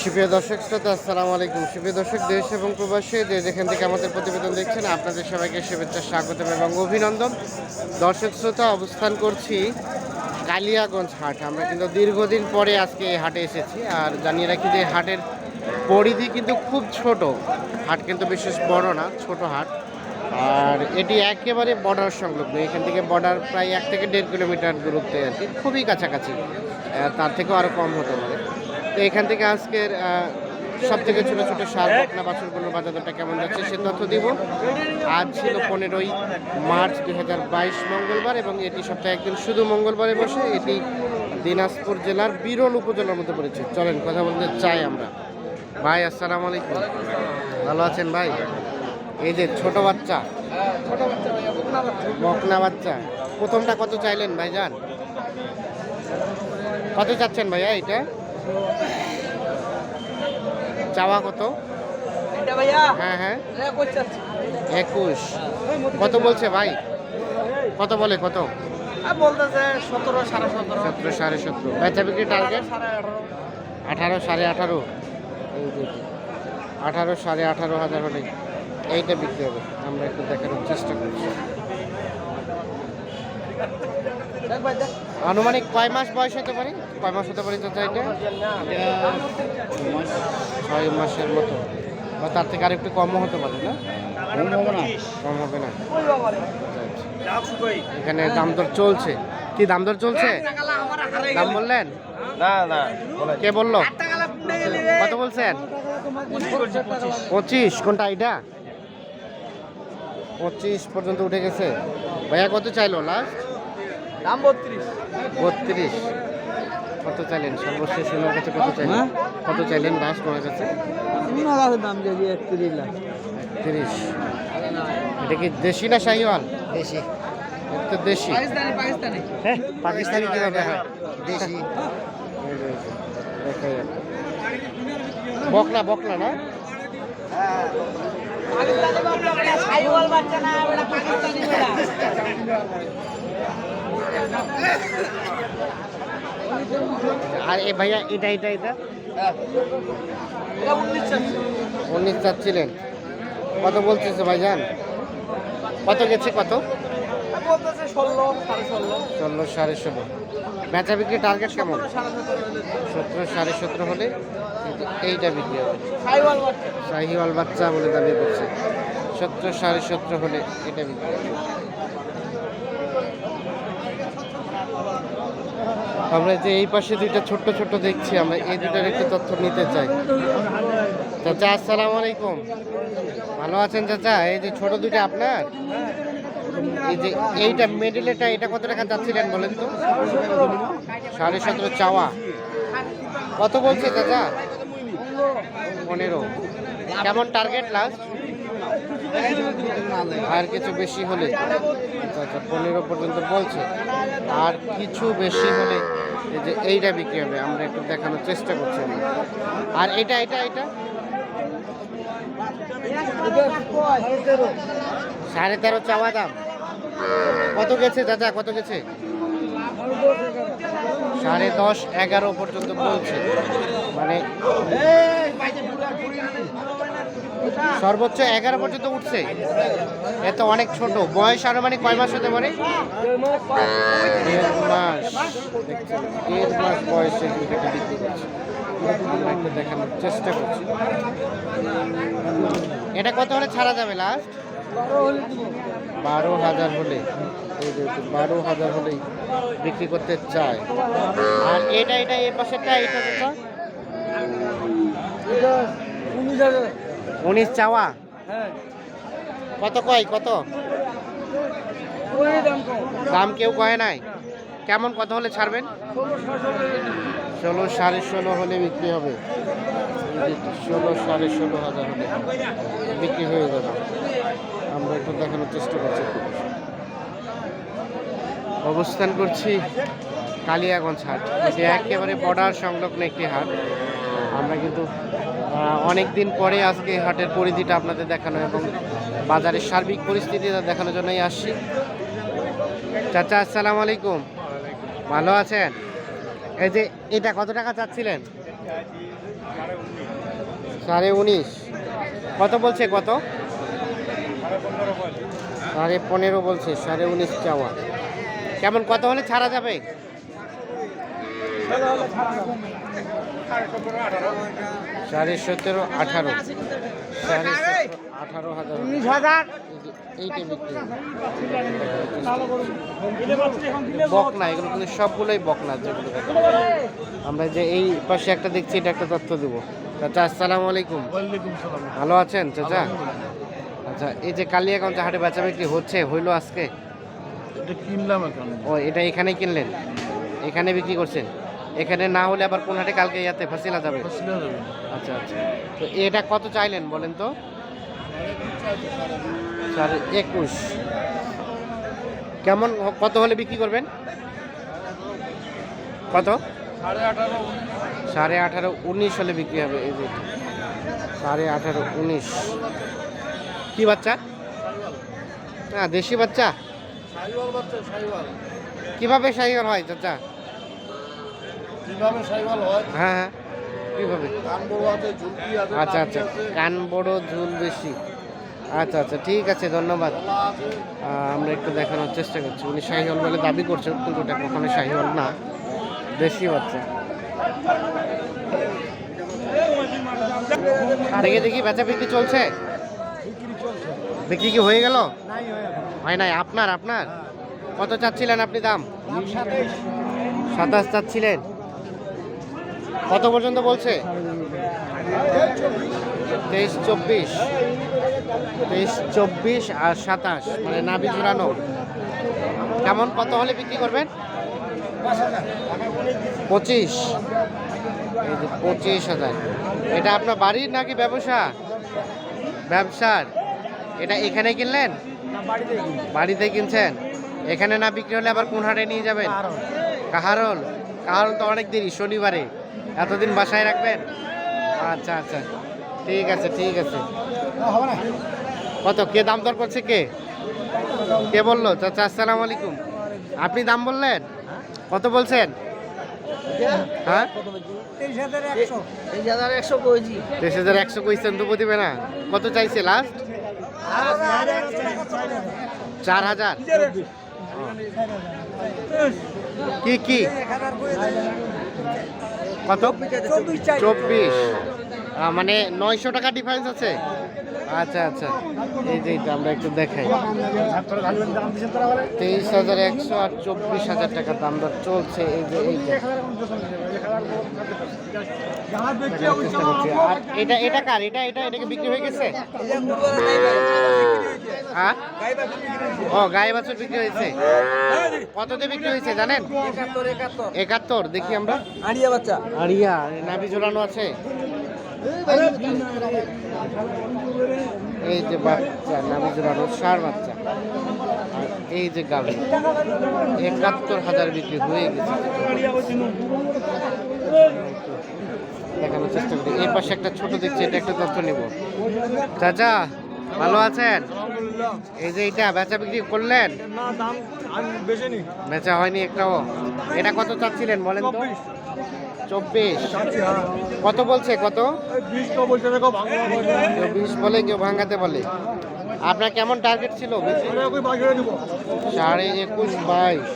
সুপ্রিয় দর্শক শ্রোতা, আসসালামু আলাইকুম। সুপ্রিয় দর্শক, দেশ এবং প্রবাসী যে যেখান থেকে আমাদের প্রতিবেদন দেখছেন, আপনাদের সবাইকে শুভেচ্ছা, স্বাগতম এবং অভিনন্দন। দর্শক শ্রোতা, অবস্থান করছি কালিয়াগঞ্জ হাট। আমরা কিন্তু দীর্ঘদিন পরে আজকে এই হাটে এসেছি। আর জানিয়ে রাখি যে হাটের পরিধি কিন্তু খুব ছোট। হাট কিন্তু বিশেষ বড় না, ছোট হাট। আর এটি একেবারে বর্ডার সংলগ্ন। এখান থেকে বর্ডার প্রায় 1 থেকে 1.5 কিলোমিটার দূরত্বে আর কি, খুবই কাছাকাছি। তার থেকেও আরও কম হতে পারে। তো এখান থেকে আজকের সব থেকে ছোটো ছোটো সার বকনা বাছুরগুলোর বাজার দরটা কেমন যাচ্ছে সে তথ্য দিব। আজ ছিল 15ই মার্চ 2022 মঙ্গলবার, এবং এটি সপ্তাহে একদিন শুধু মঙ্গলবারে বসে। এটি দিনাজপুর জেলার বিরল উপজেলার মধ্যে পড়েছে। চলেন কথা বলতে চাই আমরা। ভাই আসসালামু আলাইকুম, ভালো আছেন ভাই? এই যে ছোট বাচ্চা, বকনা বাচ্চা, প্রথমটা কত চাইলেন ভাইজান? কত চাচ্ছেন ভাইয়া এটা? চাওয়া কত? হ্যাঁ হ্যাঁ, 21। কত বলছে ভাই? কত বলে? কত বলতেছে 17, 17.5। 17, 17.5। বেচা বিক্রি টার্গেট 18, 18.5। 18, 18.5 হলে এইটা বিক্রি হবে। আমরা একটু দেখানোর চেষ্টা করছি। আনুমানিক কয় মাস বয়স হতে পারে? কয় মাস হতে পারে চাচা এটা? 6 মাসের মতো, বা তার থেকে আর একটু কমও হতে পারে না? কম হবে না। এখানে দাম দর চলছে। কি দাম দর চলছে? দাম বললেন? না কে বললো? কত বলছেন? 25। কোনটা এটা? 25 পর্যন্ত উঠে গেছে। ভাইয়া কত চাইলো লাস্ট? দাম 32। 32। কত চাইলেন সর্বশেষ? ওনার কাছে কত চাইলেন? কত চাইলেন লাস্ট ওনার কাছে? দাম যদি 31 লাখ। 30। এটা কি দেশি না শাহিওয়াল? দেশি। এটা তো দেশি। পাকিস্তানি। হ্যাঁ, পাকিস্তানি কিভাবে হয়? দেশি। দেখাই আর। বকনা বকনা না? শাহিওয়াল বাচ্চা না, এটা পাকিস্তানি বেটা। আর এ ভাইয়া এটা এটা এটা এটা 19 চাচ্ছিলেন। কত বলতেছে ভাইজান? কত গেছে? কত বলতেছে 16, 16.5। 16, 16.5। বেচা বিক্রি টার্গেট কেমন? 17, 17.5 হলে এইটা বিক্রি হবে। শাহিওয়াল বাচ্চা বলে দাবি করছে। 17, 17.5 হলে এটা বিক্রি হবে। আমরা যে এই পাশে দুইটা ছোট্ট ছোট্ট দেখছি, আমরা এই দুটার একটু তথ্য নিতে চাই। চাচা আসসালামু আলাইকুম, ভালো আছেন চাচা? এই যে ছোট দুইটা আপনার, এই যে এইটা মিডলেটা, এটা কত টাকা চাচ্ছিলেন বলেন তো? 17.5 চাওয়া। কত বলছে চাচা? 15। কেমন টার্গেট লাস্ট? আর কিছু বেশি হলে? আচ্ছা, 15 পর্যন্ত বলছে। আর কিছু বেশি হলে এই যে এইটা বিক্রি হবে। আমরা একটু দেখানোর চেষ্টা করছি। আর এটা এটা এটা 13.5 চাওয়া দাম। কত গেছে চাচা? কত গেছে? 10.5, 11 পর্যন্ত বলছে। মানে সর্বোচ্চ 11 পর্যন্ত উঠছে। এত অনেক ছোট বয়স। আনুমানিক কয় মাস হতে পারে? 1.5 মাস। 1.5 মাস বয়সে দুটোকে বিক্রি করছে। আমরা একটু দেখানোর চেষ্টা করছি। এটা কত হলে ছাড়া যাবে লাস্ট? 12,000 হলে। এই যে 12,000 হলেই বিক্রি করতে চায়। আর এটা এটা এই পাশেরটা, এটা যেটা 19 চাওয়া। কত কয়? কত দাম কেউ কয় নাই? কেমন কত হলে ছাড়বেন? 16, 16.5 হলে বিক্রি হবে। 16, 16.5 হলে বিক্রি হয়ে যাবে। আমরা একটু দেখানোর চেষ্টা করছি। অবস্থান করছি কালিয়াগঞ্জ হাট। এটি একেবারে বর্ডার সংলগ্ন একটি হাট। আমরা কিন্তু অনেক দিন পরে আজকে হাটের পরিধিটা আপনাদের দেখানো এবং বাজারের সার্বিক পরিস্থিতিটা দেখানোর জন্যই আসছি। চাচা আসসালামু আলাইকুম, ভালো আছেন? এই যে এটা কত টাকা চাচ্ছিলেন? 19.5। কত বলছে কত? 15.5 বলছে, 19.5 চাওয়া। কেমন কত হলে ছাড়া যাবে? 17.5, 18, 18,000। 19,000। এইটা বিক্রি বকনা, এগুলো কিন্তু সবগুলোই বকনা যেগুলো আমরা যে এই পাশে একটা দেখছি, এটা একটা তথ্য দেবো। চাচা আসসালামু আলাইকুম। ভালো আছেন চাচা? আচ্ছা, এই যে কালিয়াগঞ্জ হাটে বেচা বিক্রি হইলো আজকে? কিনলাম এখন। ও, এটা এখানে কিনলেন, এখানে বিক্রি করছেন? এখানে না হলে আবার কোন হাটে কালকে ইয়াতে ফাসিলা যাবে? আচ্ছা আচ্ছা, তো এটা কত চাইলেন বলেন তো? 21। কেমন কত হলে বিক্রি করবেন? কত? 18.5, 19 হলে বিক্রি হবে। এই যে 18.5, 19। কি বাচ্চা? হ্যাঁ, দেশি বাচ্চা। কিভাবে শাহিওয়াল হয় চাচা? কিভাবে সাইকেল হয়? হ্যাঁ হ্যাঁ, কিভাবে? কান বড় আছে, ঝুলকি আছে, আচ্ছা আচ্ছা, কান বড়, ঝুল বেশি। আচ্ছা আচ্ছা, ঠিক আছে, ধন্যবাদ। আমরা একটু দেখানোর চেষ্টা করছি। উনি শাহিওয়াল বলে দাবি করছেন, কিন্তু ওটা কখনো শাহিওয়াল না, দেশি বাচ্চা। দেখি দেখি, বেচা বিক্রি চলছে? বিক্রি কি হয়ে গেল? হয় নাই। আপনার আপনার কত চাচ্ছিলেন আপনি দাম? 27 চাচ্ছিলেন। কত পর্যন্ত বলছে? 23, 24, 23, 24 আর 27, মানে নাভি ঝুরানো। কেমন কত হলে বিক্রি করবেন? 25। এই যে 25,000। এটা আপনার বাড়ির নাকি ব্যবসা? ব্যবসার। এটা এখানে কিনলেন? বাড়িতে কিনছেন। এখানে না বিক্রি হলে আবার কোন হাটে নিয়ে যাবেন? কাহারোল। কাহারোল তো অনেক দেরি, শনিবারে। এতদিন বাসায় রাখবেন? আচ্ছা আচ্ছা, ঠিক আছে ঠিক আছে। কত কে দাম দর করছে? কে কে বললো? চাচা আসসালামু আলাইকুম। আপনি দাম বললেন? কত বলছেন? হ্যাঁ, 23,100 কইছেন তো প্রতিবে না? কত চাইছে লাস্ট? 4,000। কি কি কত? 24। মানে 900 টাকা ডিফারেন্স আছে। আচ্ছা আচ্ছা, এই যে এটা আমরা একটু দেখাই। 23,100 আর 24,000 টাকা দাম দর চলছে। এই যে এইটা, আর এটা এটা কার? এটা এটা এটাকে বিক্রি হয়ে গেছে? হ্যাঁ, ও গায়ে বাছুর বিক্রি হয়েছে। কততে বিক্রি হয়েছে জানেন? 71। দেখি আমরা। আড়িয়া বাচ্চা। আড়িয়া, নাভি ঝোলানো আছে। এই যে বাচ্চা, নাভি ঝোলানো ষাঁড় বাচ্চা। আর এই যে গাভী, 71,000 বিক্রি হয়ে গেছে। দেখানোর চেষ্টা করি। এই পাশে একটা ছোট দেখছি, এটা একটা তথ্য নেব। চাচা ভালো আছেন? এই যে এটা বেচা বিক্রি করলেন? বেচা হয়নি একটাও। এটা কত চাচ্ছিলেন বলেন তো? 24। কত বলছে? কত? 20 বলে, কেউ ভাঙাতে বলে। আপনার কেমন টার্গেট ছিল? 21.5, 22।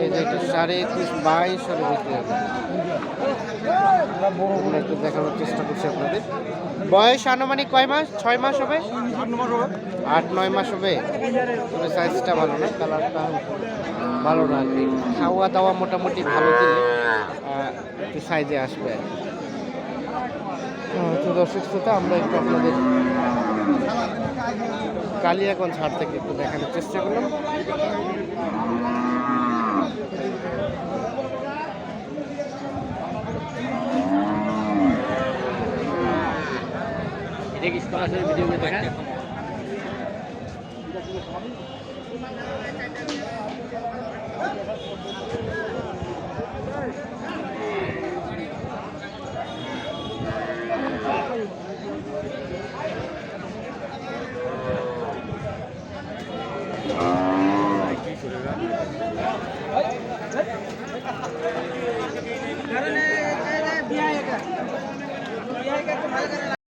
এই যে একটু 21.5, 22 হলে বিক্রি হবে। আমরা একটু দেখানোর চেষ্টা করছি আপনাদের। বয়স আনুমানিক কয় মাস? 6 মাস হবে? 8-9 মাস হবে। তবে সাইজটা ভালো না, কালারটা ভালো না আর কি। খাওয়া দাওয়া মোটামুটি ভালো দিলে একটু সাইজে আসবে আর কি। তো দর্শক শ্রোতা, আমরা একটু আপনাদের কালিয়াগঞ্জ হাট থেকে একটু দেখানোর চেষ্টা করলাম। ভিডিও में देखा